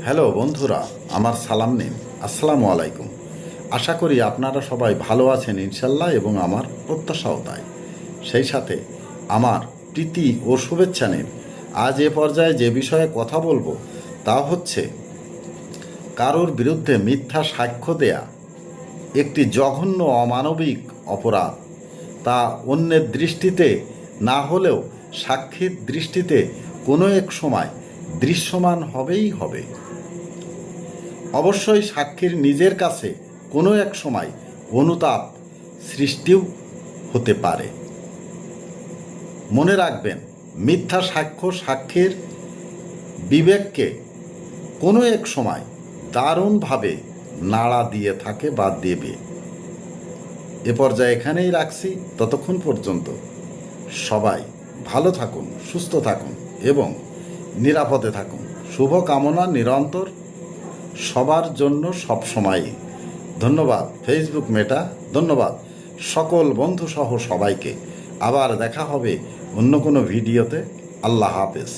Hello বন্ধুরা, আমার সালাম নিন। আসসালামু আলাইকুম। আশা করি আপনারা সবাই ভালো আছেন ইনশাল্লাহ, এবং আমার প্রত্যাশাও তাই। সেই সাথে আমার প্রীতি ও শুভেচ্ছা নিন। আজ এ পর্যায়ে যে বিষয়ে কথা বলবো তা হচ্ছে কারোর বিরুদ্ধে মিথ্যা সাক্ষ্য দেয়া একটি জঘন্য অমানবিক অপরাধ। তা অন্যের দৃষ্টিতে না হলেও সাক্ষীর দৃষ্টিতে কোনো এক সময় দৃশ্যমান হবেই হবে। অবশ্যই সাক্ষীর নিজের কাছে কোনো এক সময় অনুতাপ সৃষ্টিও হতে পারে। মনে রাখবেন, মিথ্যা সাক্ষ্য সাক্ষীর বিবেককে কোনো এক সময় দারুণভাবে নাড়া দিয়ে থাকে বা দেবে। এ পর্যায়ে এখানেই রাখছি। ততক্ষণ পর্যন্ত সবাই ভালো থাকুন, সুস্থ থাকুন এবং নিরাপদে থাকুন। শুভ কামনা নিরন্তর সবার জন্য সবসময়ই। ধন্যবাদ ফেসবুক মেটা, ধন্যবাদ সকল বন্ধুসহ সবাইকে। আবার দেখা হবে অন্য কোনো ভিডিওতে। আল্লাহ হাফেজ।